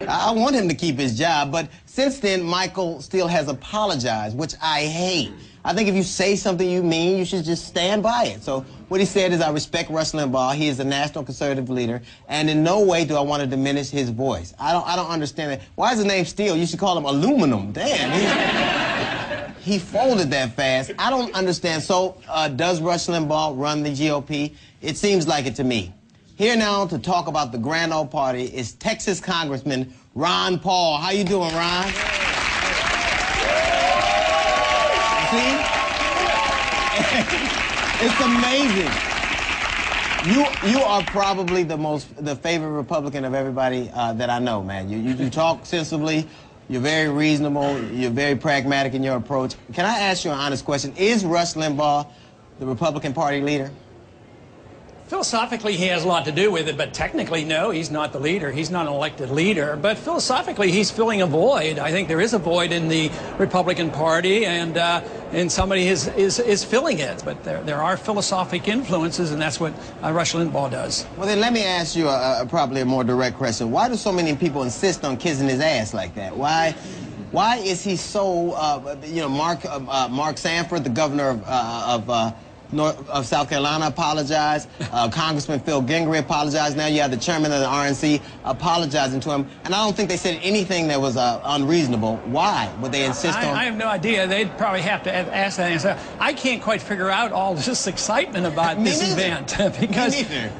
I want him to keep his job, but since then, Michael still has apologized, which I hate. I think if you say something you mean, you should just stand by it. So what he said is, I respect Rush Limbaugh. He is a national conservative leader, and in no way do I want to diminish his voice. I don't understand it. Why is his name Steel? You should call him Aluminum. Damn, he folded that fast. I don't understand. So does Rush Limbaugh run the GOP? It seems like it to me. Here now to talk about the grand old party is Texas Congressman Ron Paul. How you doing, Ron? See? It's amazing. You are probably the favorite Republican of everybody that I know, man. You talk sensibly. You're very reasonable. You're very pragmatic in your approach. Can I ask you an honest question? Is Rush Limbaugh the Republican Party leader? Philosophically, he has a lot to do with it, but technically, no, he's not the leader. He's not an elected leader. But philosophically, he's filling a void. I think there is a void in the Republican Party, and somebody is filling it. But there are philosophic influences, and that's what Rush Limbaugh does. Well, then let me ask you probably a more direct question. Why do so many people insist on kissing his ass like that? Why is he so, Mark Sanford, the governor of South Carolina, apologized. Congressman Phil Gingrey apologized. Now you have the chairman of the RNC apologizing to him. And I don't think they said anything that was unreasonable. Why would they insist on... I have no idea. They'd probably have to ask that answer. I can't quite figure out all this excitement about this event.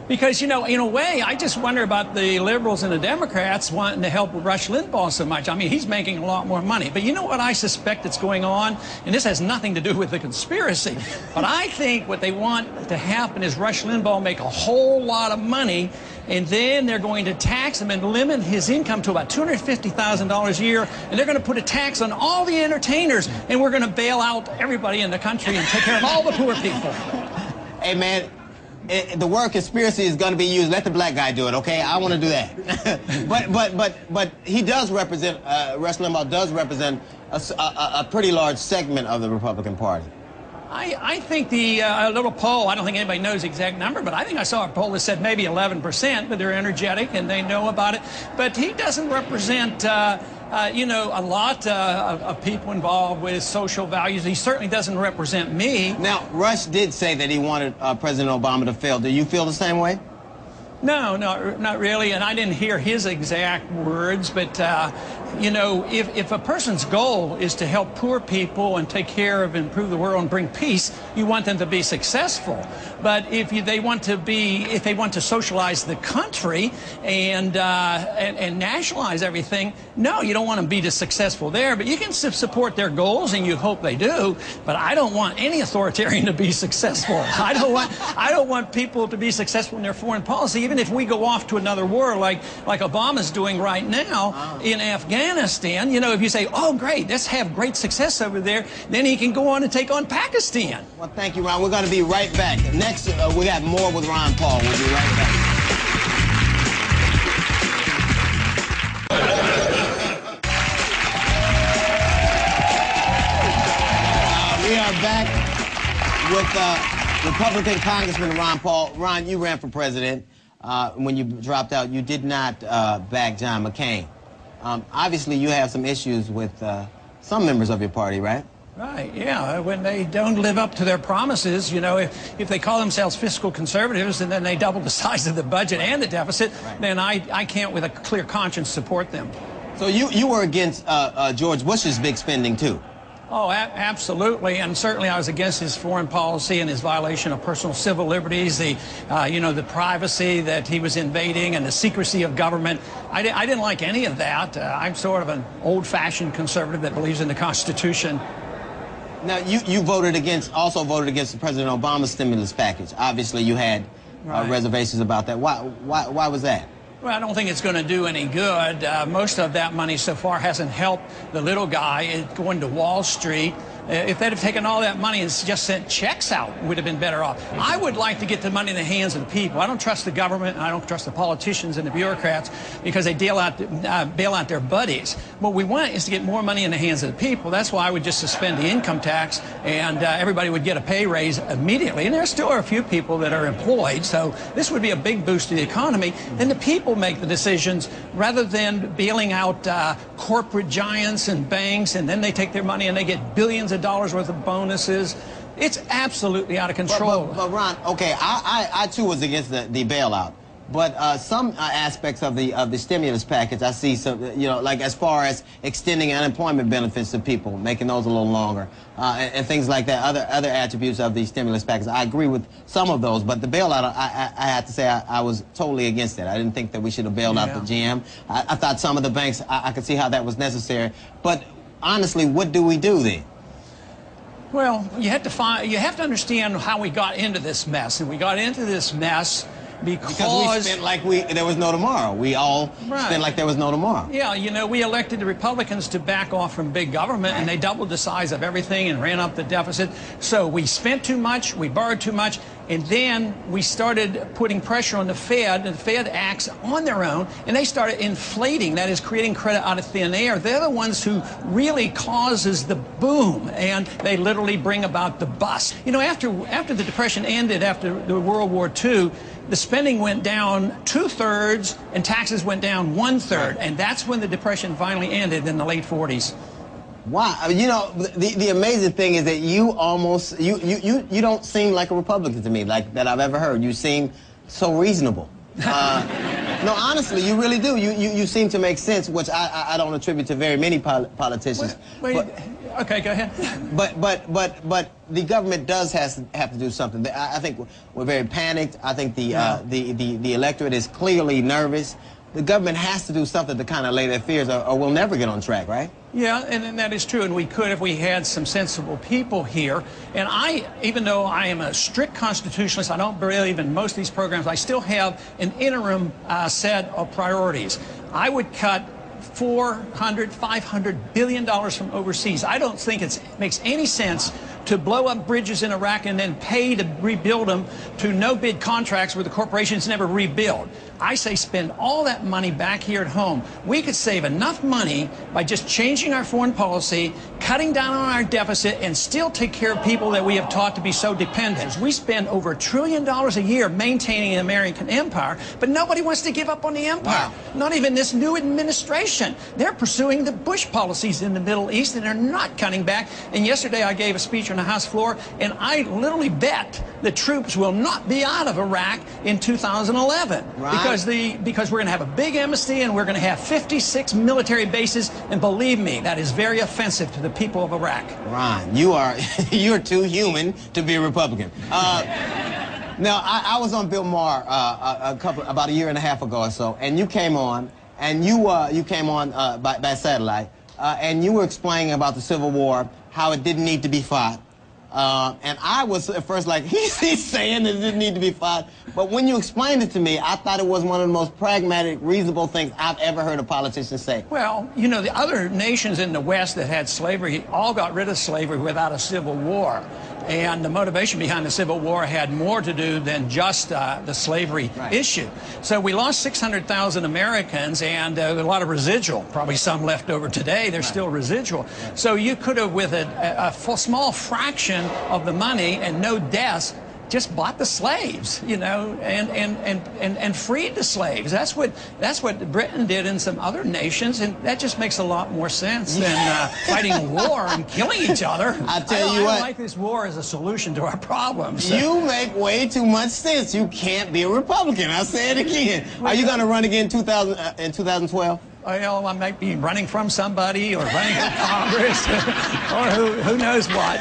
because, you know, in a way, I just wonder about the liberals and the Democrats wanting to help Rush Limbaugh so much. I mean, he's making a lot more money. But you know what I suspect that's going on? And this has nothing to do with the conspiracy. But I think what they want to happen is Rush Limbaugh make a whole lot of money, and then they're going to tax him and limit his income to about $250,000 a year, and they're going to put a tax on all the entertainers, and we're going to bail out everybody in the country and take care of all the poor people. Hey, man, the word conspiracy is going to be used. Let the black guy do it, okay? I want to do that. but he does represent, Rush Limbaugh does represent a pretty large segment of the Republican Party. I think the little poll, I don't think anybody knows the exact number, but I think I saw a poll that said maybe 11%, but they're energetic and they know about it. But he doesn't represent, you know, a lot of people involved with social values. He certainly doesn't represent me. Now, Rush did say that he wanted President Obama to fail. Do you feel the same way? No, not really, and I didn't hear his exact words, but, you know, if a person's goal is to help poor people and take care of, improve the world and bring peace, you want them to be successful. But if they want to socialize the country and nationalize everything, no, you don't want them to be successful there, but you can support their goals, and you hope they do, but I don't want any authoritarian to be successful. I don't want people to be successful in their foreign policy, even if we go off to another war like Obama's doing right now in Afghanistan. You know, if you say, oh, great, let's have great success over there, then he can go on and take on Pakistan. Well, thank you, Ron. We're going to be right back. Next, we got more with Ron Paul. We'll be right back. We are back with Republican Congressman Ron Paul. Ron, you ran for president. When you dropped out, you did not back John McCain. Obviously, you have some issues with some members of your party, right? Right, yeah. When they don't live up to their promises, you know, if they call themselves fiscal conservatives and then they double the size of the budget and the deficit, then I can't with a clear conscience support them. So you were against George Bush's big spending, too? Oh, absolutely, and certainly I was against his foreign policy and his violation of personal civil liberties, the privacy that he was invading and the secrecy of government. I didn't like any of that. I'm sort of an old-fashioned conservative that believes in the Constitution. Now, you also voted against President Obama's stimulus package. Obviously, you had reservations about that. Why was that? Well, I don't think it's going to do any good. Most of that money so far hasn't helped the little guy. It's going to Wall Street. If they'd have taken all that money and just sent checks out, it would have been better off. I would like to get the money in the hands of the people. I don't trust the government, and I don't trust the politicians and the bureaucrats because they bail out their buddies. What we want is to get more money in the hands of the people. That's why I would just suspend the income tax, and everybody would get a pay raise immediately. And there still are a few people that are employed, so this would be a big boost to the economy. Then the people make the decisions rather than bailing out corporate giants and banks, and then they take their money and they get billions of dollars worth of bonuses. It's absolutely out of control. But Ron, okay, I too was against the bailout. But some aspects of the stimulus package, I see some, like as far as extending unemployment benefits to people, making those a little longer, and things like that. Other attributes of the stimulus package, I agree with some of those. But the bailout, I have to say, I was totally against it. I didn't think that we should have bailed out the GM. I thought some of the banks, I could see how that was necessary. But honestly, what do we do then? Well, you have to understand how we got into this mess, and we got into this mess because we spent like there was no tomorrow. We all spent like there was no tomorrow. Yeah, we elected the Republicans to back off from big government, and they doubled the size of everything and ran up the deficit. So we spent too much, we borrowed too much, and then we started putting pressure on the Fed, and the Fed acts on their own, and they started inflating, that is, creating credit out of thin air. They're the ones who really causes the boom, and they literally bring about the bust. After the Depression ended, after the World War II, the spending went down 2/3 and taxes went down 1/3, and that's when the Depression finally ended in the late 40s. Wow, the amazing thing is that you don't seem like a Republican to me, like that I've ever heard. You seem so reasonable. No, honestly, you really do. You seem to make sense, which I don't attribute to very many politicians. Okay, go ahead. But the government does have to do something. I think we're very panicked. I think the electorate is clearly nervous. The government has to do something to kind of lay their fears, or we'll never get on track, right? Yeah, and that is true, and we could if we had some sensible people here. And even though I am a strict constitutionalist, I don't believe in most of these programs, I still have an interim set of priorities. I would cut $500 billion from overseas. I don't think it makes any sense to blow up bridges in Iraq and then pay to rebuild them to no-bid contracts where the corporations never rebuild. I say spend all that money back here at home. We could save enough money by just changing our foreign policy, cutting down on our deficit, and still take care of people that we have taught to be so dependent. We spend over $1 trillion a year maintaining an American empire, but nobody wants to give up on the empire. Wow. Not even this new administration. They're pursuing the Bush policies in the Middle East, and they're not cutting back. And yesterday I gave a speech on the House floor, and I literally bet the troops will not be out of Iraq in 2011. Right. Because we're going to have a big amnesty, and we're going to have 56 military bases, and believe me, that is very offensive to the people of Iraq. Ron, you're too human to be a Republican. Now, I was on Bill Maher about a year and a half ago or so, and you came on, and you came on by satellite, and you were explaining about the Civil War, how it didn't need to be fought. And I was at first like, he's saying that it didn't need to be fought. But when you explained it to me, I thought it was one of the most pragmatic, reasonable things I've ever heard a politician say. Well, the other nations in the West that had slavery all got rid of slavery without a civil war. And the motivation behind the Civil War had more to do than just the slavery issue. So we lost 600,000 Americans, and a lot of residual, probably some left over today. There's still residual. So you could have, with a small fraction of the money and no deaths, just bought the slaves, and freed the slaves. That's what Britain did in some other nations, and that just makes a lot more sense than fighting a war and killing each other. I don't like this war as a solution to our problems. You make way too much sense. You can't be a Republican. I'll say it again. Are you going to run again in 2012? Well, I might be running from somebody or running for Congress or who knows what.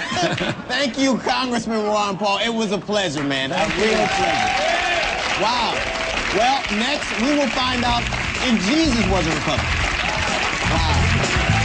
Thank you, Congressman Ron Paul. It was a pleasure, man. A real pleasure. Wow. Well, next we will find out if Jesus was a Republican. Wow.